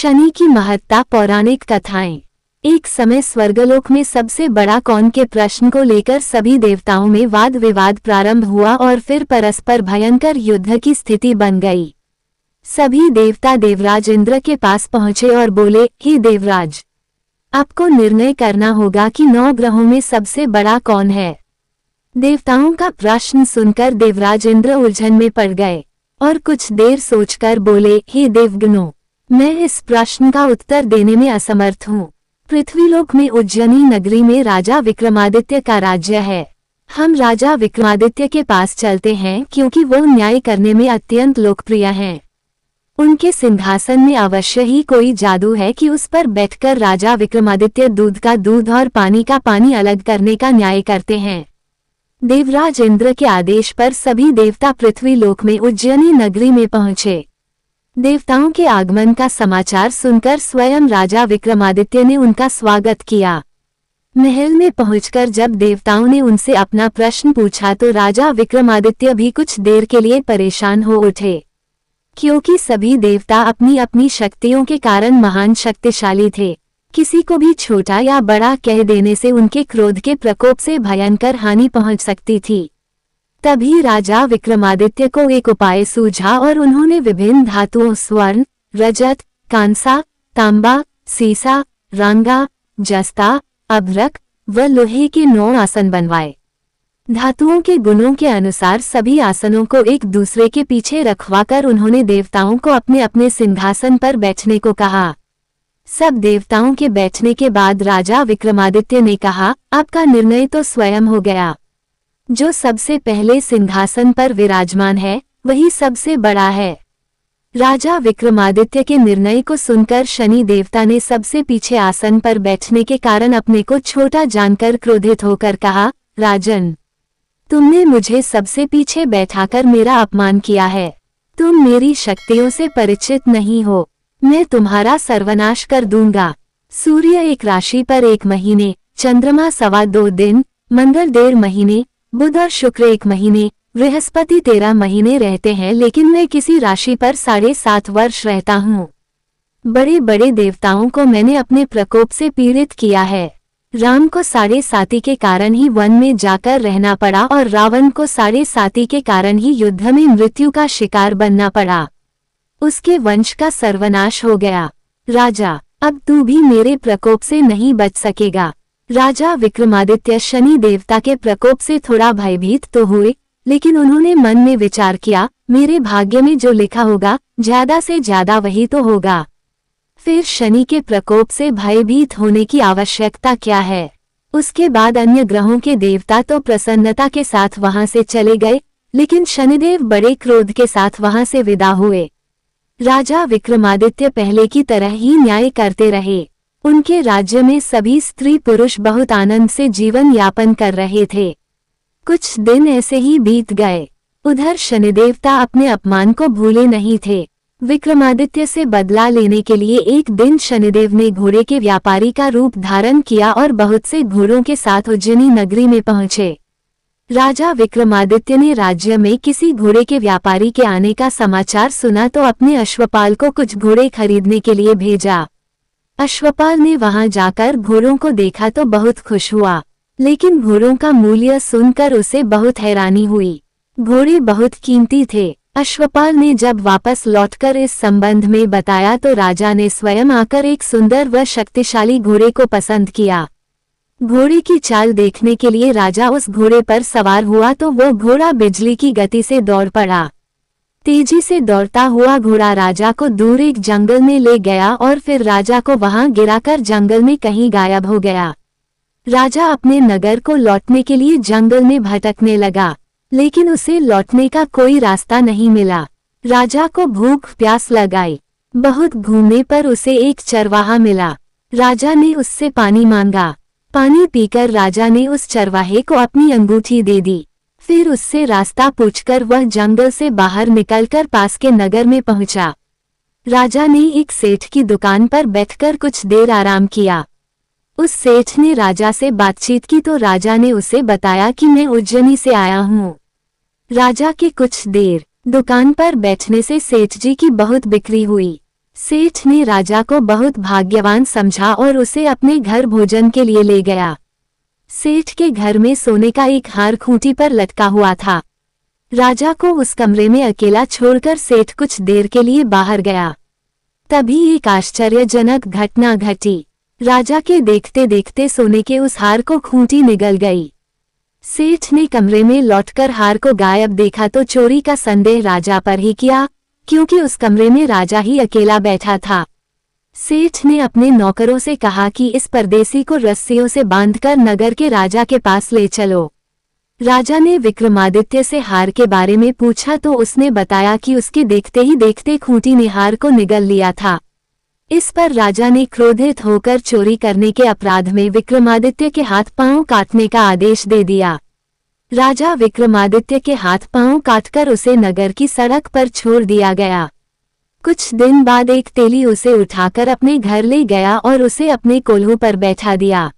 शनि की महत्ता। पौराणिक कथाएं। एक समय स्वर्गलोक में सबसे बड़ा कौन के प्रश्न को लेकर सभी देवताओं में वाद विवाद प्रारंभ हुआ और फिर परस्पर भयंकर युद्ध की स्थिति बन गई। सभी देवता देवराज इंद्र के पास पहुंचे और बोले, हे देवराज, आपको निर्णय करना होगा कि 9 ग्रहों में सबसे बड़ा कौन है। देवताओं का प्रश्न सुनकर देवराज इंद्र उलझन में पड़ गए और कुछ देर सोचकर बोले, हे देवगणों, मैं इस प्रश्न का उत्तर देने में असमर्थ हूँ। पृथ्वीलोक में उज्जैनी नगरी में राजा विक्रमादित्य का राज्य है। हम राजा विक्रमादित्य के पास चलते हैं क्योंकि वो न्याय करने में अत्यंत लोकप्रिय हैं। उनके सिंहासन में अवश्य ही कोई जादू है कि उस पर बैठकर राजा विक्रमादित्य दूध का दूध और पानी का पानी अलग करने का न्याय करते हैं। देवराज इंद्र के आदेश पर सभी देवता पृथ्वीलोक में उज्जैनी नगरी में पहुंचे। देवताओं के आगमन का समाचार सुनकर स्वयं राजा विक्रमादित्य ने उनका स्वागत किया। महल में पहुंचकर जब देवताओं ने उनसे अपना प्रश्न पूछा तो राजा विक्रमादित्य भी कुछ देर के लिए परेशान हो उठे, क्योंकि सभी देवता अपनी अपनी शक्तियों के कारण महान शक्तिशाली थे। किसी को भी छोटा या बड़ा कह देने से उनके क्रोध के प्रकोप से भयंकर हानि पहुंच सकती थी। तभी राजा विक्रमादित्य को एक उपाय सूझा और उन्होंने विभिन्न धातुओं स्वर्ण, रजत, कांसा, तांबा, सीसा, रांगा, जस्ता, अभ्रक व लोहे के 9 आसन बनवाए। धातुओं के गुणों के अनुसार सभी आसनों को एक दूसरे के पीछे रखवाकर उन्होंने देवताओं को अपने अपने सिंहासन पर बैठने को कहा। सब देवताओं के बैठने के बाद राजा विक्रमादित्य ने कहा, आपका निर्णय तो स्वयं हो गया। जो सबसे पहले सिंहासन पर विराजमान है वही सबसे बड़ा है। राजा विक्रमादित्य के निर्णय को सुनकर शनि देवता ने सबसे पीछे आसन पर बैठने के कारण अपने को छोटा जानकर क्रोधित होकर कहा, राजन, तुमने मुझे सबसे पीछे बैठाकर मेरा अपमान किया है। तुम मेरी शक्तियों से परिचित नहीं हो। मैं तुम्हारा सर्वनाश कर दूंगा। सूर्य एक राशि पर 1 महीने, चंद्रमा 2.25 दिन, मंगल 1.5 महीने, बुध और शुक्र 1 महीने, बृहस्पति 13 महीने रहते हैं, लेकिन मैं किसी राशि पर 7.5 वर्ष रहता हूँ। बड़े बड़े देवताओं को मैंने अपने प्रकोप से पीड़ित किया है। राम को 7.5 के कारण ही वन में जाकर रहना पड़ा और रावण को 7.5 के कारण ही युद्ध में मृत्यु का शिकार बनना पड़ा। उसके वंश का सर्वनाश हो गया। राजा, अब तू भी मेरे प्रकोप से नहीं बच सकेगा। राजा विक्रमादित्य शनि देवता के प्रकोप से थोड़ा भयभीत तो हुए, लेकिन उन्होंने मन में विचार किया, मेरे भाग्य में जो लिखा होगा ज्यादा से ज्यादा वही तो होगा। फिर शनि के प्रकोप से भयभीत होने की आवश्यकता क्या है। उसके बाद अन्य ग्रहों के देवता तो प्रसन्नता के साथ वहां से चले गए, लेकिन शनिदेव बड़े क्रोध के साथ वहां से विदा हुए। राजा विक्रमादित्य पहले की तरह ही न्याय करते रहे। उनके राज्य में सभी स्त्री पुरुष बहुत आनंद से जीवन यापन कर रहे थे। कुछ दिन ऐसे ही बीत गए। उधर शनिदेवता अपने अपमान को भूले नहीं थे। विक्रमादित्य से बदला लेने के लिए एक दिन शनिदेव ने घोड़े के व्यापारी का रूप धारण किया और बहुत से घोड़ों के साथ उज्जैनी नगरी में पहुंचे। राजा विक्रमादित्य ने राज्य में किसी घोड़े के व्यापारी के आने का समाचार सुना तो अपने अश्वपाल को कुछ घोड़े खरीदने के लिए भेजा। अश्वपाल ने वहां जाकर घोड़ों को देखा तो बहुत खुश हुआ, लेकिन घोड़ों का मूल्य सुनकर उसे बहुत हैरानी हुई। घोड़े बहुत कीमती थे। अश्वपाल ने जब वापस लौटकर इस संबंध में बताया तो राजा ने स्वयं आकर एक सुंदर व शक्तिशाली घोड़े को पसंद किया। घोड़े की चाल देखने के लिए राजा उस घोड़े पर सवार हुआ तो वो घोड़ा बिजली की गति से दौड़ पड़ा। तेजी से दौड़ता हुआ घोड़ा राजा को दूर एक जंगल में ले गया और फिर राजा को वहां गिराकर जंगल में कहीं गायब हो गया। राजा अपने नगर को लौटने के लिए जंगल में भटकने लगा, लेकिन उसे लौटने का कोई रास्ता नहीं मिला। राजा को भूख प्यास लगाई। बहुत घूमने पर उसे एक चरवाहा मिला। राजा ने उससे पानी मांगा। पानी पीकर राजा ने उस चरवाहे को अपनी अंगूठी दे दी। फिर उससे रास्ता पूछकर वह जंगल से बाहर निकलकर पास के नगर में पहुंचा। राजा ने एक सेठ की दुकान पर बैठकर कुछ देर आराम किया। उस सेठ ने राजा से बातचीत की तो राजा ने उसे बताया कि मैं उज्जैनी से आया हूँ। राजा के कुछ देर दुकान पर बैठने से सेठ जी की बहुत बिक्री हुई। सेठ ने राजा को बहुत भाग्यवान समझा और उसे अपने घर भोजन के लिए ले गया। सेठ के घर में सोने का एक हार खूंटी पर लटका हुआ था। राजा को उस कमरे में अकेला छोड़कर सेठ कुछ देर के लिए बाहर गया। तभी एक आश्चर्यजनक घटना घटी। राजा के देखते देखते सोने के उस हार को खूंटी निगल गई। सेठ ने कमरे में लौटकर हार को गायब देखा तो चोरी का संदेह राजा पर ही किया, क्योंकि उस कमरे में राजा ही अकेला बैठा था। सेठ ने अपने नौकरों से कहा कि इस परदेसी को रस्सियों से बांधकर नगर के राजा के पास ले चलो। राजा ने विक्रमादित्य से हार के बारे में पूछा तो उसने बताया कि उसके देखते ही देखते खूंटी ने हार को निगल लिया था। इस पर राजा ने क्रोधित होकर चोरी करने के अपराध में विक्रमादित्य के हाथ पांव काटने का आदेश दे दिया। राजा विक्रमादित्य के हाथ पांव काटकर उसे नगर की सड़क पर छोड़ दिया गया। कुछ दिन बाद एक तेली उसे उठाकर अपने घर ले गया और उसे अपने कोल्हू पर बैठा दिया।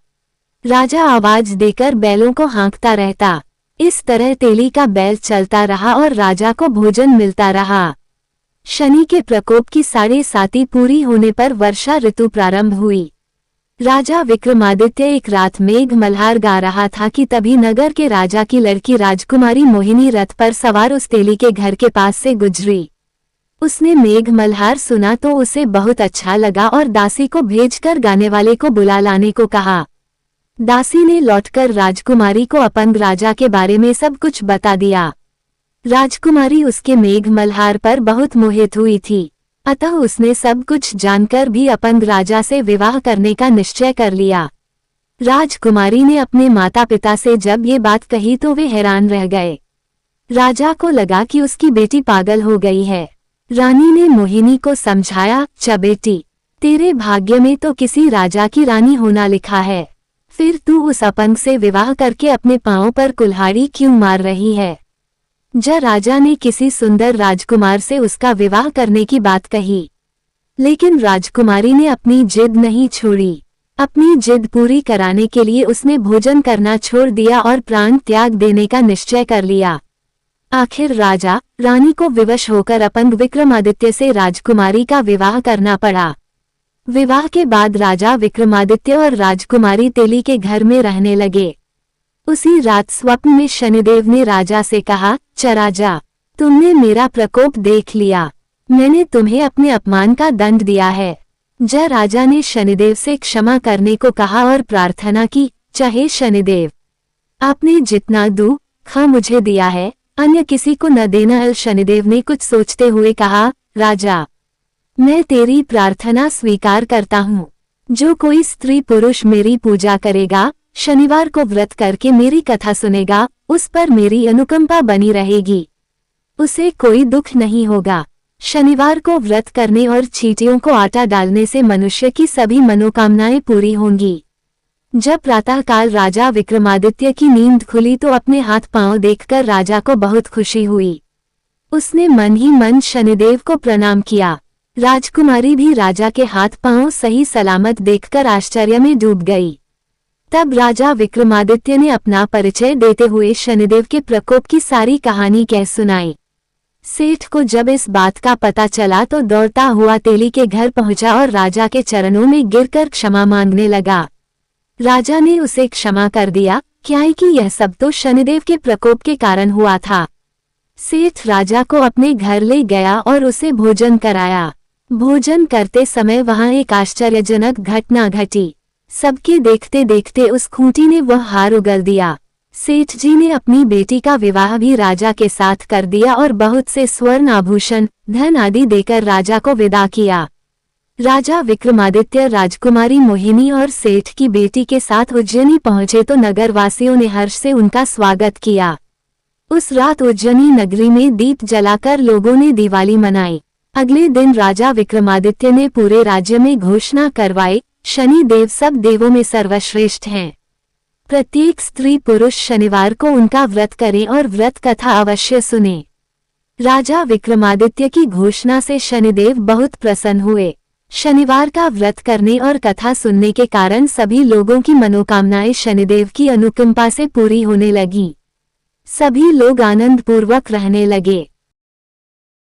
राजा आवाज देकर बैलों को हाँकता रहता। इस तरह तेली का बैल चलता रहा और राजा को भोजन मिलता रहा। शनि के प्रकोप की 7.5 पूरी होने पर वर्षा ऋतु प्रारंभ हुई। राजा विक्रमादित्य एक रात मेघ मल्हार गा रहा था कि तभी नगर के राजा की लड़की राजकुमारी मोहिनी रथ पर सवार उस तेली के घर के पास से गुजरी। उसने मेघ मल्हार सुना तो उसे बहुत अच्छा लगा और दासी को भेजकर गाने वाले को बुला लाने को कहा। दासी ने लौटकर राजकुमारी को अपंग राजा के बारे में सब कुछ बता दिया। राजकुमारी उसके मेघ मल्हार पर बहुत मोहित हुई थी, अतः उसने सब कुछ जानकर भी अपंग राजा से विवाह करने का निश्चय कर लिया। राजकुमारी ने अपने माता पिता से जब ये बात कही तो वे हैरान रह गए। राजा को लगा कि उसकी बेटी पागल हो गई है। रानी ने मोहिनी को समझाया, च बेटी, तेरे भाग्य में तो किसी राजा की रानी होना लिखा है, फिर तू उस अपंग से विवाह करके अपने पांव पर कुल्हाड़ी क्यों मार रही है। राजा ने किसी सुंदर राजकुमार से उसका विवाह करने की बात कही, लेकिन राजकुमारी ने अपनी जिद नहीं छोड़ी। अपनी जिद पूरी कराने के लिए उसने भोजन करना छोड़ दिया और प्राण त्याग देने का निश्चय कर लिया। आखिर राजा रानी को विवश होकर अपंग विक्रमादित्य से राजकुमारी का विवाह करना पड़ा। विवाह के बाद राजा विक्रमादित्य और राजकुमारी तेली के घर में रहने लगे। उसी रात स्वप्न में शनिदेव ने राजा से कहा, च राजा, तुमने मेरा प्रकोप देख लिया, मैंने तुम्हें अपने अपमान का दंड दिया है। राजा ने शनिदेव से क्षमा करने को कहा और प्रार्थना की, चाहे शनिदेव, आपने जितना दुख मुझे दिया है अन्य किसी को न देना। शनिदेव ने कुछ सोचते हुए कहा, राजा, मैं तेरी प्रार्थना स्वीकार करता हूँ। जो कोई स्त्री पुरुष मेरी पूजा करेगा, शनिवार को व्रत करके मेरी कथा सुनेगा, उस पर मेरी अनुकंपा बनी रहेगी, उसे कोई दुख नहीं होगा। शनिवार को व्रत करने और चींटियों को आटा डालने से मनुष्य की सभी मनोकामनाएं पूरी होंगी। जब प्रातःकाल राजा विक्रमादित्य की नींद खुली तो अपने हाथ पांव देखकर राजा को बहुत खुशी हुई। उसने मन ही मन शनिदेव को प्रणाम किया। राजकुमारी भी राजा के हाथ पांव सही सलामत देखकर आश्चर्य में डूब गई। तब राजा विक्रमादित्य ने अपना परिचय देते हुए शनिदेव के प्रकोप की सारी कहानी कह सुनाई। सेठ को जब इस बात का पता चला तो दौड़ता हुआ तेली के घर पहुंचा और राजा के चरणों में गिरकर क्षमा मांगने लगा। राजा ने उसे क्षमा कर दिया, क्या कि यह सब तो शनिदेव के प्रकोप के कारण हुआ था। सेठ राजा को अपने घर ले गया और उसे भोजन कराया। भोजन करते समय वहां एक आश्चर्यजनक घटना घटी। सबके देखते देखते उस खूंटी ने वह हार उगल दिया। सेठ जी ने अपनी बेटी का विवाह भी राजा के साथ कर दिया और बहुत से स्वर्ण आभूषण, धन आदि देकर राजा को विदा किया। राजा विक्रमादित्य राजकुमारी मोहिनी और सेठ की बेटी के साथ उज्जैनी पहुंचे तो नगरवासियों ने हर्ष से उनका स्वागत किया। उस रात उज्जैनी नगरी में दीप जलाकर लोगों ने दिवाली मनाई। अगले दिन राजा विक्रमादित्य ने पूरे राज्य में घोषणा करवाई, शनि देव सब देवों में सर्वश्रेष्ठ हैं। प्रत्येक स्त्री पुरुष शनिवार को उनका व्रत करें और व्रत कथा अवश्य सुने। राजा विक्रमादित्य की घोषणा से शनिदेव बहुत प्रसन्न हुए। शनिवार का व्रत करने और कथा सुनने के कारण सभी लोगों की मनोकामनाएं शनिदेव की अनुकंपा से पूरी होने लगी। सभी लोग आनंदपूर्वक रहने लगे।